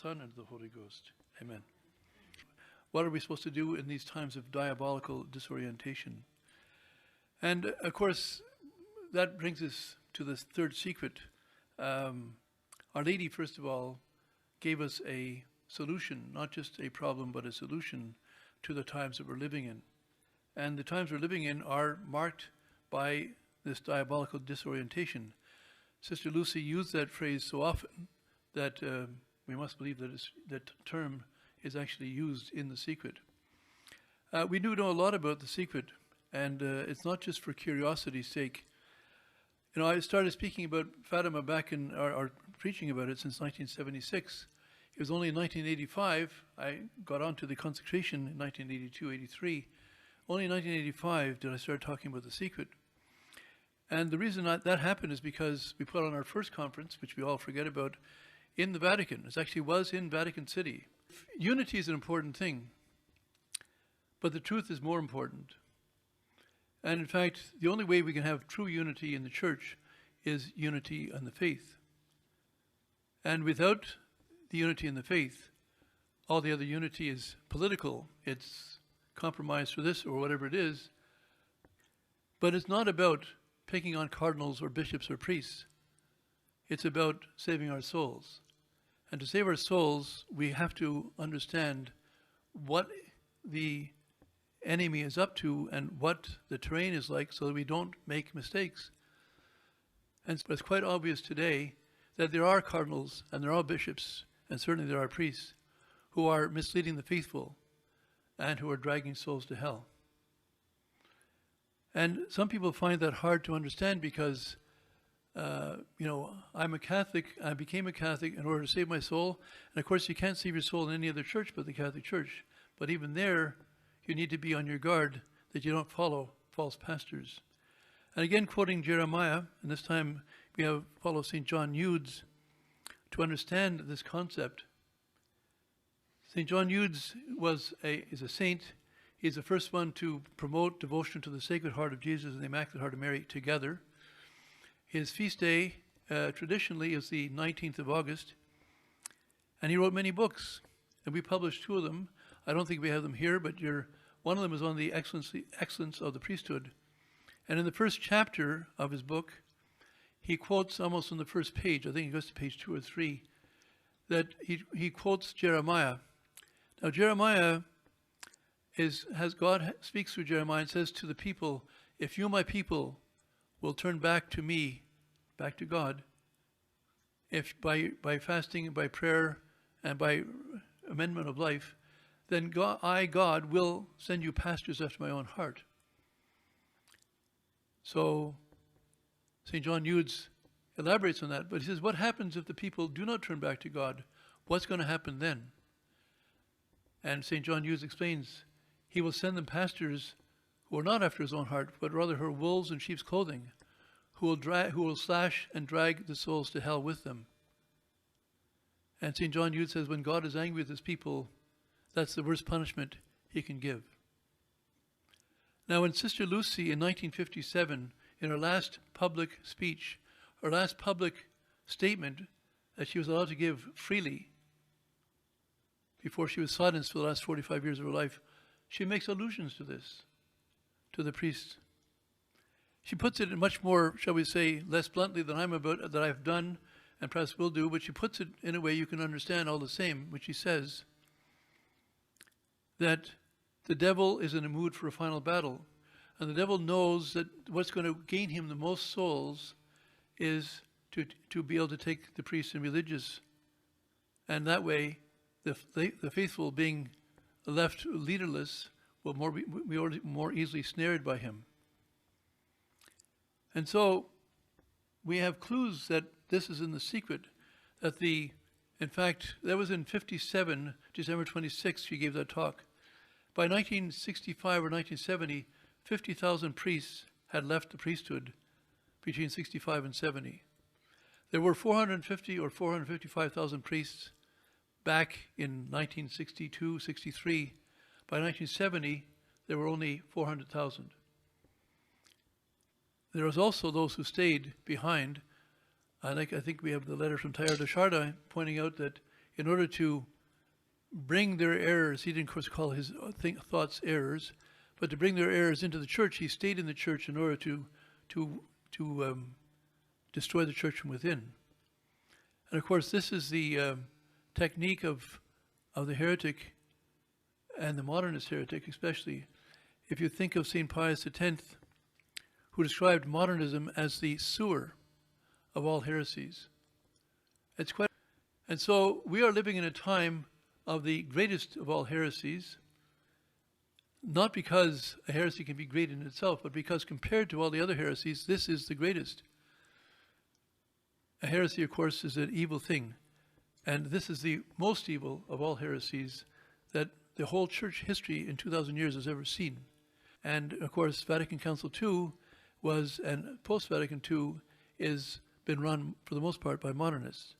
Son, and of the Holy Ghost. Amen. What are we supposed to do in these times of diabolical disorientation? And of course, that brings us to this third secret. Our Lady, first of all, gave us a solution, not just a problem, but a solution to the times that we're living in. And the times we're living in are marked by this diabolical disorientation. Sister Lucy used that phrase so often that we must believe that that term is actually used in the secret. We do know a lot about the secret, and it's not just for curiosity's sake. You know, I started speaking about Fatima back in, or preaching about it since 1976. It was only in 1985, I got onto the consecration in 1982-83. Only in 1985 did I start talking about the secret. And the reason that happened is because we put on our first conference, which we all forget about, in the Vatican. It actually was in Vatican City. Unity is an important thing, but the truth is more important. And in fact, the only way we can have true unity in the church is unity in the faith. And without the unity in the faith, all the other unity is political. It's compromise for this or whatever it is. But it's not about picking on cardinals or bishops or priests. It's about saving our souls. And to save our souls, we have to understand what the enemy is up to and what the terrain is like so that we don't make mistakes. And it's quite obvious today that there are cardinals and there are bishops, and certainly there are priests, who are misleading the faithful and who are dragging souls to hell. And some people find that hard to understand because I'm a Catholic. I became a Catholic in order to save my soul. And of course, you can't save your soul in any other church but the Catholic Church. But even there, you need to be on your guard that you don't follow false pastors. And again, quoting Jeremiah, and this time we have follow St. John Eudes to understand this concept. St. John Eudes is a saint. He's the first one to promote devotion to the Sacred Heart of Jesus and the Immaculate Heart of Mary together. His feast day, traditionally, is the 19th of August, and he wrote many books, and we published 2 of them. I don't think we have them here, but one of them is on the excellence of the priesthood. And in the first chapter of his book, he quotes almost on the first page, I think it goes to page 2 or 3, that he quotes Jeremiah. Now Jeremiah God speaks through Jeremiah and says to the people, if you, my people, will turn back to me, back to God, if by fasting and by prayer and by amendment of life, then God will send you pastors after my own heart. So St. John Eudes elaborates on that, but he says, what happens if the people do not turn back to God? What's going to happen then? And St. John Eudes explains, he will send them pastors who are not after his own heart, but rather who are wolves in sheep's clothing, who will slash and drag the souls to hell with them. And St. John Eudes says, when God is angry with his people, that's the worst punishment he can give. Now, when Sister Lucy in 1957, in her last public speech, her last public statement that she was allowed to give freely before she was silenced for the last 45 years of her life, she makes allusions to this, to the priests. She puts it in much more, shall we say, less bluntly than that I've done and perhaps will do, but she puts it in a way you can understand all the same, which she says that the devil is in a mood for a final battle. And the devil knows that what's going to gain him the most souls is to be able to take the priests and religious. And that way, the faithful being left leaderless will be more easily snared by him. And so we have clues that this is in the secret, that the In fact, that was in 57, December 26th, she gave that talk. By 1965 or 1970, 50,000 priests had left the priesthood between 65 and 70. There were 450 or 455,000 priests back in 1962, 63. By 1970, there were only 400,000. There was also those who stayed behind. I think we have the letter from Teilhard de Chardin pointing out that in order to bring their errors, he didn't of course call his thoughts errors, but to bring their errors into the church, he stayed in the church in order to destroy the church from within. And of course, this is the technique of the heretic and the modernist heretic, especially. If you think of St. Pius X, who described modernism as the sewer of all heresies. It's quite, and so we are living in a time of the greatest of all heresies, not because a heresy can be great in itself, but because compared to all the other heresies, this is the greatest. A heresy, of course, is an evil thing, and this is the most evil of all heresies that the whole church history in 2,000 years has ever seen. And of course, Vatican Council II was, and post-Vatican II, is been run for the most part by modernists.